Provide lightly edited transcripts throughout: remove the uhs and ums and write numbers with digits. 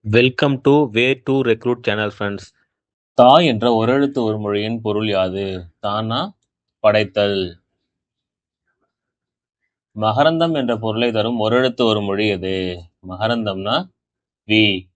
Welcome to way to recruit channel friends. தா என்ற ஒரெழுத்து ஒரு மொழியின் பொருள் யாது? தானா படைத்தல். மகரந்தம் என்ற பொருளை தரும் ஒரெழுத்து ஒரு மொழி எது? மகரந்தம்னா வி.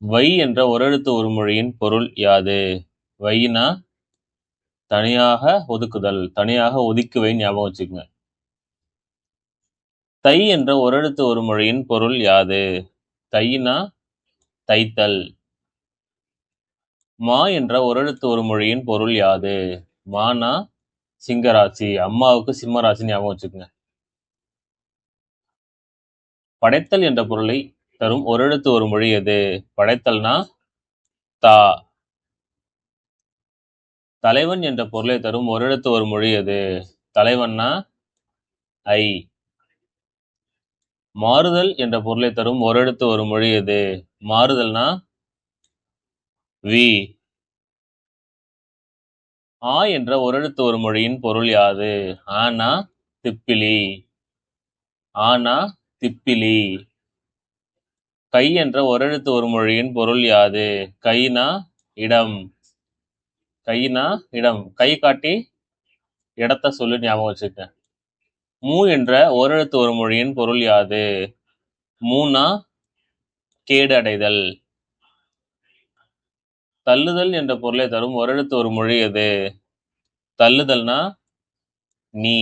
வை என்ற ஒரெழுத்து ஒரு மொழியின் பொருள் யாது? வைனா தனியாக ஒதுக்குதல், தனியாக ஒதுக்குவை ஞாபகம் வச்சுக்கோங்க. தை என்ற ஒரெழுத்து ஒரு மொழியின் பொருள் யாது? தைனா தைத்தல். மா என்ற ஒரெழுத்து ஒரு மொழியின் பொருள் யாது? மானா சிங்கராசி. அம்மாவுக்கு சிம்மராசி ஞாபகம் வச்சுக்கோங்க. படைத்தல் என்ற பொருளை தரும் ஒரெழுத்து ஒரு மொழி எது? படைத்தல்னா தா. தலைவன் என்ற பொருளை தரும் ஒரெழுத்து ஒரு மொழி எது? தலைவன்னா ஐ. மாறுதல் என்ற பொருளை தரும் ஒரெழுத்து ஒரு மொழி எது? மாறுதல்னா வி. ஆ என்ற ஒரெழுத்து ஒரு மொழியின் பொருள் யாது? ஆனா திப்பிலி. ஆனா திப்பிலி. கை என்ற ஒரெழுத்து ஒரு மொழியின் பொருள் யாது? கைனா இடம். கைனா இடம். கை காட்டி இடத்த சொல்லி ஞாபகம் வச்சுக்க. மூ என்ற ஓரெழுத்து ஒரு மொழியின் பொருள் யாது? மூனா கேடு அடைதல். தள்ளுதல் என்ற பொருளை தரும் ஓரெழுத்து ஒரு மொழி எது? தள்ளுதல்னா நீ.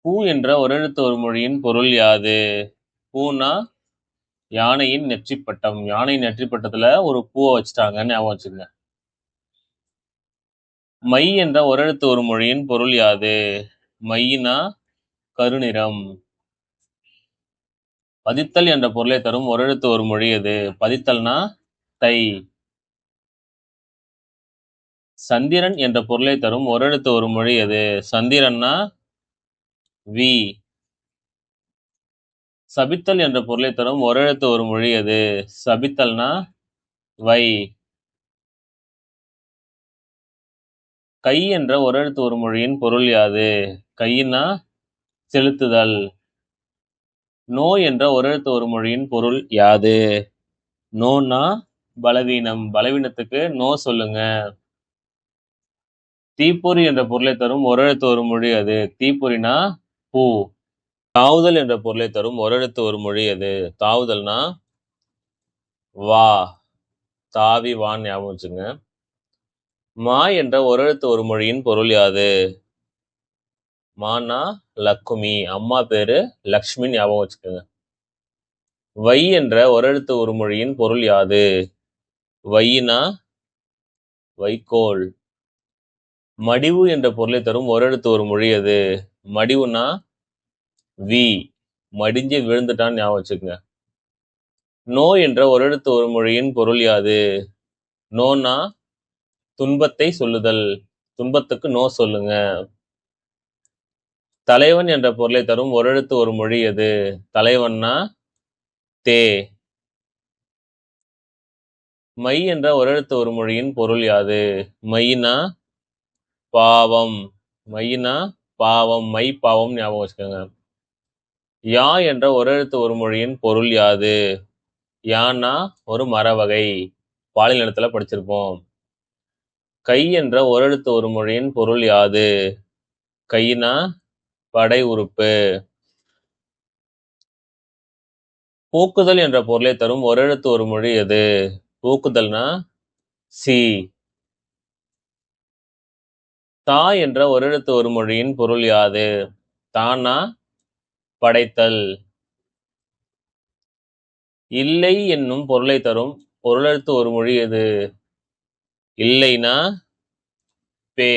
பூ என்ற ஓரெழுத்து ஒரு மொழியின் பொருள் யாது? பூனா யானையின் நெற்றிப்பட்டம். யானை நெற்றிப்பட்டத்துல ஒரு பூவை வச்சுட்டாங்கன்னு ஞாபகம் வச்சுக்கங்க. மை என்ற ஓரெழுத்து ஒரு மொழியின் பொருள் யாது? மையினா கருநிறம். பதித்தல் என்ற பொருளை தரும் ஓரெழுத்து ஒரு மொழி எது? பதித்தல்னா தை. சந்திரன் என்ற பொருளை தரும் ஓரெழுத்து ஒரு மொழி எது? சந்திரன்னா வி. சபித்தல் என்ற பொருளை தரும் ஓரெழுத்து ஒரு மொழி எது? சபித்தல்னா வை. கை என்ற ஓரெழுத்து ஒரு மொழியின் பொருள் யாது? கையினா செலுத்துதல். நோ என்ற ஓரெழுத்து ஒரு மொழியின் பொருள் யாது? நோனா பலவீனம். பலவீனத்துக்கு நோ சொல்லுங்க. தீப்பொறி என்ற பொருளை தரும் ஓரெழுத்து ஒரு மொழி எது? தீப்பொறினா பூ. தாவுதல் என்ற பொருளை தரும் ஓரெழுத்து ஒரு மொழி எது? தாவுதல்னா வா. தாவி வான்னு ஞாபகம் வச்சுங்க. மா என்ற ஓரெழுத்து ஒரு மொழியின் பொருள் யாது? மானா லக்குமி. அம்மா பேரு லக்ஷ்மி ஞாபகம் வச்சுக்கோங்க. வை என்ற ஓரெழுத்து ஒரு மொழியின் பொருள் யாது? வையினா வைக்கோல். மடிவு என்ற பொருளை தரும் ஓரெழுத்து ஒரு மொழி எது? மடிவுனா வி. மடிஞ்சு விழுந்துட்டான்னு ஞாபகம் வச்சுக்கோங்க. நோ என்ற ஓரெழுத்து ஒரு மொழியின் பொருள் யாது? நோனா துன்பத்தை சொல்லுதல். துன்பத்துக்கு நோ சொல்லுங்க. தலைவன் என்ற பொருளை தரும் ஓரெழுத்து ஒரு மொழி எது? தலைவன்னா தே. மை என்ற ஓரெழுத்து ஒரு மொழியின் பொருள் யாது? மையினா பாவம். மையினா பாவம். மை பாவம் ஞாபகம் வச்சுக்கோங்க. யா என்ற ஓரெழுத்து ஒரு மொழியின் பொருள் யாது? யானா ஒரு மரவகை. பாலியல் இடத்துல படிச்சிருப்போம். கை என்ற ஓரெழுத்து ஒரு மொழியின் பொருள் யாது? கையினா படை உறுப்பு. போக்குதல் என்ற பொருளை தரும் ஓரெழுத்து ஒரு மொழி எது? போக்குதல்னா சி. தா என்ற ஓரெழுத்து ஒரு மொழியின் பொருள் யாது? தானா படைத்தல். இல்லை என்னும் பொருளை தரும் ஓரெழுத்து ஒரு மொழி எது? இல்லைனா பே.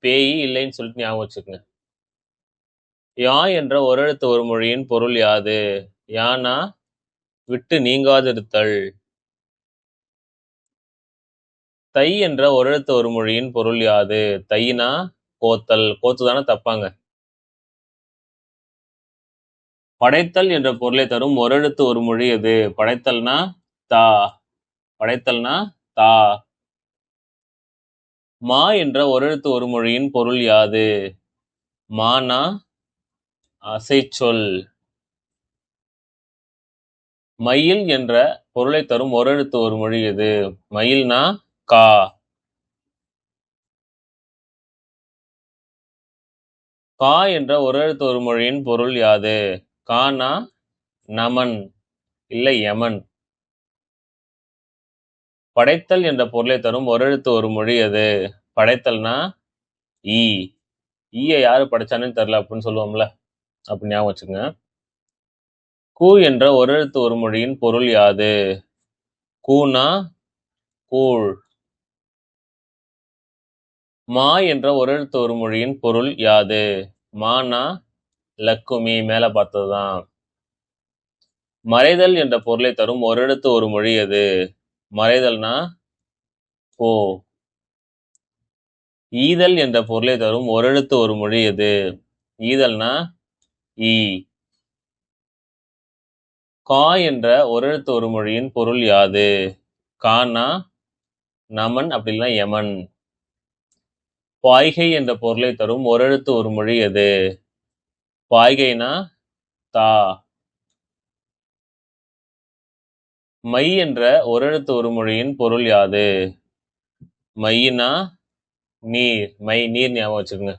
பேய் இல்லைன்னு சொல்லிட்டு ஞாபகம் வச்சுக்கோங்க. யா என்ற ஓரெழுத்து ஒரு மொழியின் பொருள் யாது? யானா விட்டு நீங்காதிருத்தல். தை என்ற ஓரெழுத்து ஒரு மொழியின் பொருள் யாது? தையினா கோத்தல். கோத்துதானே தப்பாங்க. படைத்தல் என்ற பொருளை தரும் ஓரெழுத்து ஒரு மொழி எது? படைத்தல்னா தா. படைத்தல்னா தா. மா என்ற ஓரெழுத்து ஒரு மொழியின் பொருள் யாது? மானா அசைச்சொல். மயில் என்ற பொருளை தரும் ஓரெழுத்து ஒரு மொழி எது? மயில்னா கா. கா என்ற ஓரெழுத்து ஒரு மொழியின் பொருள் யாது? கானா நமன் இல்லை யமன். படைத்தல் என்ற பொருளை தரும் ஓரெழுத்து ஒரு மொழி எது? படைத்தல்னா ஈ. ஈயை யாரு படைச்சானு தெரியல அப்படின்னு சொல்லுவோம்ல, அப்படி ஞாபகம் வச்சுங்க. கூ என்ற ஓரெழுத்து ஒரு மொழியின் பொருள் யாது? கூனா கூழ். மா என்ற ஓரெழுத்து ஒரு மொழியின் பொருள் யாது? மானா லக்குமி, மேல பார்த்ததுதான். மறைதல் என்ற பொருளை தரும் ஓரெழுத்து ஒரு மொழி எது? மறைதல்னா போ. ஈதல் என்ற பொருளை தரும் ஓரெழுத்து ஒரு மொழி எது? ஈதல்னா ஈ. கா என்ற ஓரெழுத்து ஒரு மொழியின் பொருள் யாது? கானா நமன் அப்படி இல்லைன்னா யமன். பாய்கை என்ற பொருளை தரும் ஓரெழுத்து ஒரு மொழி எது? பாய்கைனா தா. மை என்ற ஓரெழுத்து ஒரு மொழியின் பொருள் யாது? மையினா நீர். மை நீர் ஞாபகம் வச்சுக்கோங்க.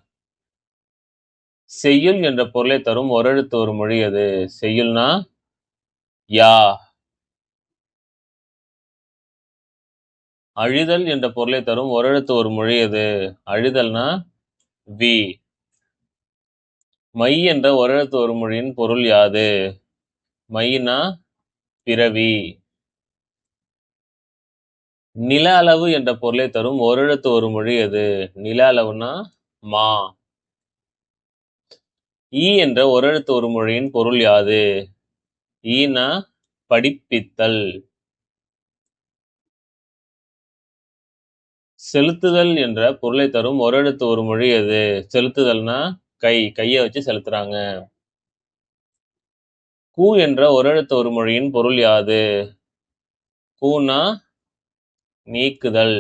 செய்யுள் என்ற பொருளை தரும் ஓரெழுத்து ஒரு மொழி எது? செய்யுள்னா யா. அழிதல் என்ற பொருளை தரும் ஓரெழுத்து ஒரு மொழி எது? அழிதல்னா வி. மை என்ற ஓரெழுத்து ஒரு மொழியின் பொருள் யாது? மையினா பிறவி. நில அளவு என்ற பொருளை தரும் ஓரெழுத்து ஒரு மொழி எது? நில அளவுனா மா. ஈ என்ற ஓரெழுத்து ஒரு மொழியின் பொருள் யாது? ஈனா படிப்பித்தல். செலுத்துதல் என்ற பொருளை தரும் ஓரெழுத்து ஒரு மொழி எது? செலுத்துதல்னா கை. கையை வச்சு செலுத்துறாங்க. கூ என்ற ஓரெழுத்து ஒரு மொழியின் பொருள் யாது? கூனா நீக்குதல்.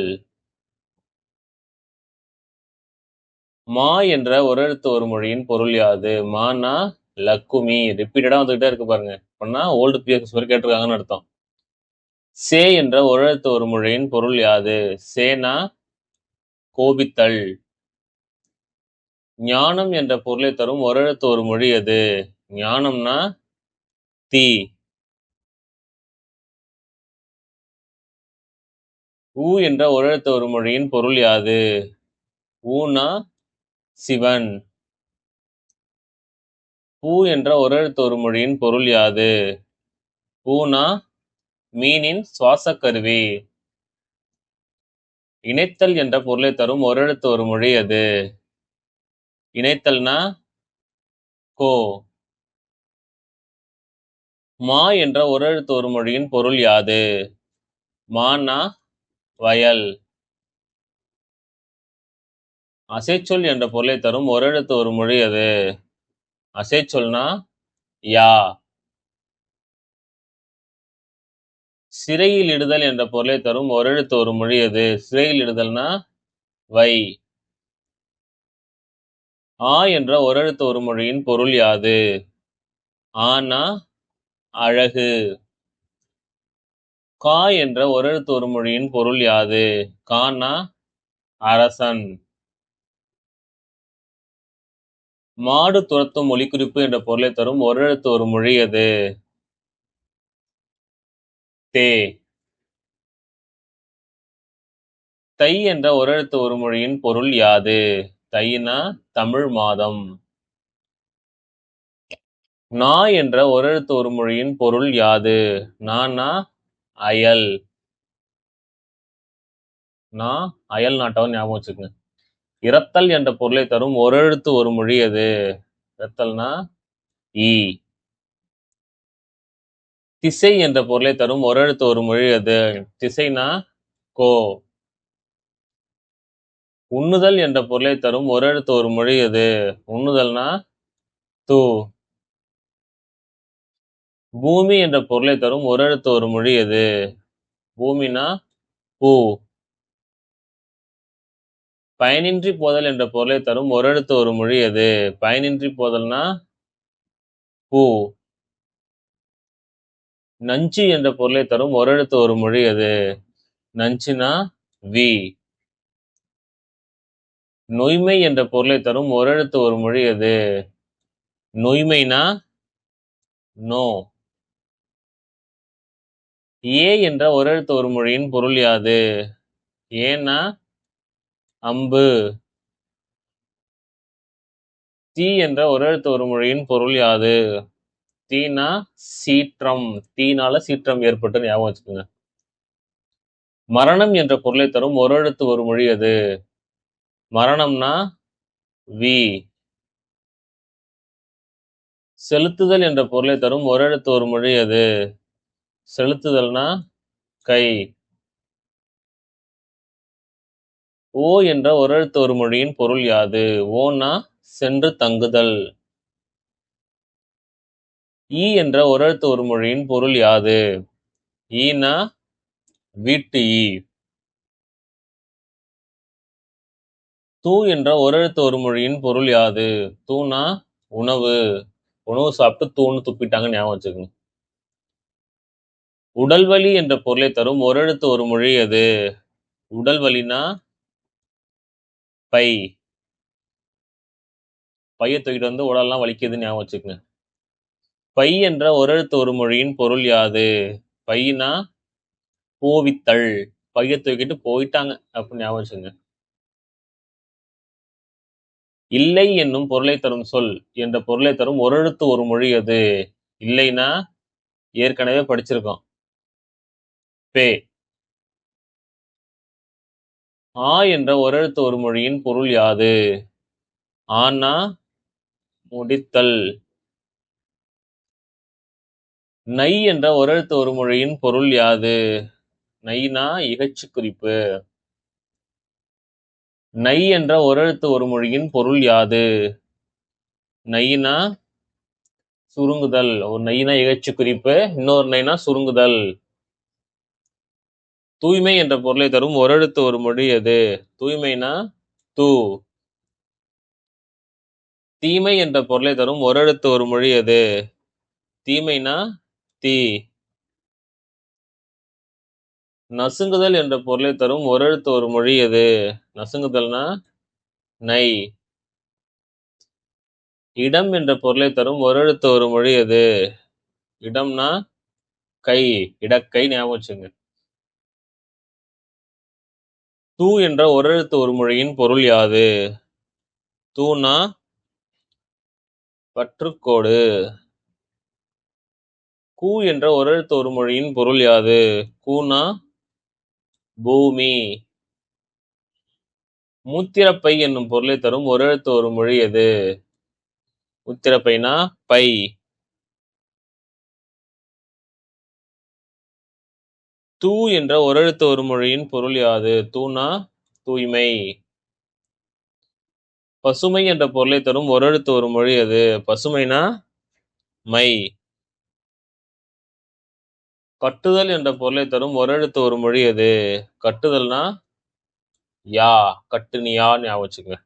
மா என்ற ஓரெழுத்து ஒரு மொழியின் பொருள் யாது? மானா லக்குமி. ரிப்பீட்டடா வந்துகிட்டே இருக்கு பாருங்க. அப்படின்னா ஓல்டு பிஎஸ் வரை கேட்டிருக்காங்கன்னு அர்த்தம். சே என்ற ஓரெழுத்து ஒரு மொழியின் பொருள் யாது? சேனா கோபித்தல். ஞானம் என்ற பொருளை தரும் ஓரெழுத்து ஒரு மொழி எது? ஞானம்னா தீ. ஊ என்ற ஓரெழுத்து ஒரு மொழியின் பொருள் யாது? ஊனா சிவன். பூ என்ற ஓரெழுத்து ஒரு மொழியின் பொருள் யாது? பூனா மீனின் சுவாசக் கருவி. இணைத்தல் என்ற பொருளை தரும் ஓரெழுத்து ஒரு மொழி எது? இணைத்தல்னா கோ. மா என்ற ஓரெழுத்து ஒரு மொழியின் பொருள் யாது? மானா வயல். அசைச்சொல் என்ற பொருளை தரும் ஓரெழுத்து ஒரு மொழி எது? அசைச்சொல்னா யா. சிறையில் இடுதல் என்ற பொருளை தரும் ஓரெழுத்து ஒரு மொழி எது? சிறையில் இடுதல்னா வை. ஆ என்ற ஓரெழுத்து ஒரு மொழியின் பொருள் யாது? ஆனா அழகு. கா என்ற ஓரெழுத்து ஒரு மொழியின் பொருள் யாது? கானா அரசன். மாடு துரத்தும் ஒலிக்குறிப்பு என்ற பொருளை தரும் ஓரெழுத்து ஒரு மொழி எது? தே. தை என்ற ஓரெழுத்து ஒரு மொழியின் பொருள் யாது? தைனா தமிழ் மாதம். நா என்ற ஓரெழுத்து ஒரு மொழியின் பொருள் யாது? நானா அயல். நா அயல் நாட்டவன் ஞாபகம் வச்சுக்கோங்க. இரத்தல் என்ற பொருளை தரும் ஓரெழுத்து ஒரு மொழி எது? இரத்தல்னா ஈ. திசை என்ற பொருளை தரும் ஓரெழுத்து ஒரு மொழி எது? திசைனா கோ. உண்ணுதல் என்ற பொருளை தரும் ஓரெழுத்து ஒரு மொழி எது? உண்ணுதல்னா து. பூமி என்ற பொருளை தரும் ஓரெழுத்து ஒரு மொழி எது? பூமினா பூ. பயனின்றி போதல் என்ற பொருளை தரும் ஓரெழுத்து ஒரு மொழி எது? பயனின்றி போதல்னா பூ. நஞ்சு என்ற பொருளை தரும் ஓரெழுத்து ஒரு மொழி எது? நஞ்சுனா வி. நொய்மை என்ற பொருளை தரும் ஓரெழுத்து ஒரு மொழி எது? நொய்மைனா நோ. ஏ என்ற ஓரெழுத்து ஒரு மொழியின் பொருள் யாது? ஏனா அம்பு. தீ என்ற ஓரெழுத்து ஒரு மொழியின் பொருள் யாது? தீனா சீற்றம். தீனால சீற்றம் ஏற்பட்டு ஞாபகம் வச்சுக்கோங்க. மரணம் என்ற பொருளை தரும் ஓரெழுத்து ஒரு மொழி எது? மரணம்னா வி. செலுத்துதல் என்ற பொருளை தரும் ஓரெழுத்து ஒரு மொழி எது? செலுத்துதல்னா கை. ஓ என்ற ஓரெழுத்து ஒரு மொழியின் பொருள் யாது? ஓனா சென்று தங்குதல். ஈ என்ற ஓரெழுத்து ஒரு மொழியின் பொருள் யாது? ஈனா வீட்டு ஈ. தூ என்ற ஓரெழுத்து ஒரு மொழியின் பொருள் யாது? தூனா உணவு. உணவு சாப்பிட்டு தூன்னு துப்பிட்டாங்க ஞாபகம் வச்சுக்கோங்க. உடல்வலி என்ற பொருளை தரும் ஓரெழுத்து ஒரு மொழி எது? உடல்வலினா பை. பையை தூக்கிட்டு வந்து உடல்லாம் வலிக்குதுன்னு ஞாபகம் வச்சுக்கோங்க. பை என்ற ஓரெழுத்து ஒரு மொழியின் பொருள் யாது? பையினா போவித்தல். பையை தூக்கிட்டு போயிட்டாங்க அப்படின்னு ஞாபகம் வச்சுங்க. இல்லை என்னும் பொருளை தரும் சொல் என்ற பொருளை தரும் ஓரெழுத்து ஒரு மொழி எது? இல்லைனா ஏற்கனவே படிச்சிருக்கோம். பே. ஆ என்ற ஓரெழுத்து ஒரு மொழியின் பொருள் யாது? ஆனா முடித்தல். நை என்ற ஓரெழுத்து ஒரு மொழியின் பொருள் யாது? நைனா இகழ்ச்சி குறிப்பு. நை என்ற ஓரெழுத்து ஒரு மொழியின் பொருள் யாது? நைனா சுருங்குதல். ஒரு நைனா இகழ்ச்சி குறிப்பு, இன்னொரு நைனா சுருங்குதல். தூய்மை என்ற பொருளை தரும் ஓரெழுத்து ஒரு மொழி எது? தூய்மைனா தூ. தீமை என்ற பொருளை தரும் ஓரெழுத்து ஒரு மொழி எது? தீமைனா தீ. நசுங்குதல் என்ற பொருளை தரும் ஓரெழுத்து ஒரு மொழி எது? நசுங்குதல்னா நை. இடம் என்ற பொருளை தரும் ஓரெழுத்து ஒரு மொழி எது? இடம்னா கை. இடக்கை ஞாபகம் வச்சுங்க. தூ என்ற ஓரெழுத்து ஒரு மொழியின் பொருள் யாது? தூனா பற்றுக்கோடு. கூ என்ற ஓரெழுத்து ஒரு மொழியின் பொருள் யாது? கூனா பூமி. மூத்திரப்பை என்னும் பொருளை தரும் ஓரெழுத்து ஒரு மொழி எது? மூத்திரப்பைனா பை. தூ என்ற ஓரெழுத்து ஒரு மொழியின் பொருள் யாது? தூனா தூய்மை. பசுமை என்ற பொருளை தரும் ஓரெழுத்து ஒரு மொழி எது? பசுமைனா மை. கட்டுதல் என்ற பொருளை தரும் ஓரெழுத்து ஒரு மொழி எது? கட்டுதல்னா யா. கட்டுனியா ஞாபகம் வச்சுக்கோங்க.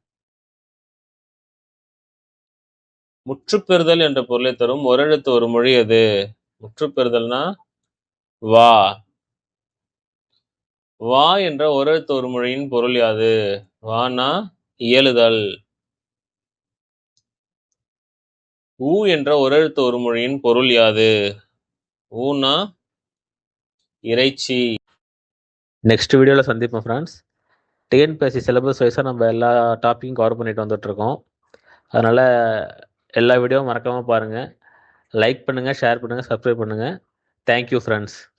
முற்றுப்பெறுதல் என்ற பொருளை தரும் ஓரெழுத்து ஒரு மொழி எது? முற்றுப்பெறுதல்னா வா. வா என்ற ஓரெழுத்து ஒரு மொழியின் பொருள் யாது? வானா இயலுதல். ஊ என்ற ஓரெழுத்து ஒரு மொழியின் பொருள் யாது? ஊனா இறைச்சி. நெக்ஸ்ட் வீடியோவில் சந்திப்போம் ஃப்ரெண்ட்ஸ். டிஎன்பிஎஸ்சி சிலபஸ் வைஸாக நம்ம எல்லா டாப்பிக்கும் கவர் பண்ணிட்டு வந்துட்டுருக்கோம். அதனால் எல்லா வீடியோவும் மறக்காமல் பாருங்கள். லைக் பண்ணுங்கள், ஷேர் பண்ணுங்கள், சப்ஸ்கிரைப் பண்ணுங்கள். Thank you friends.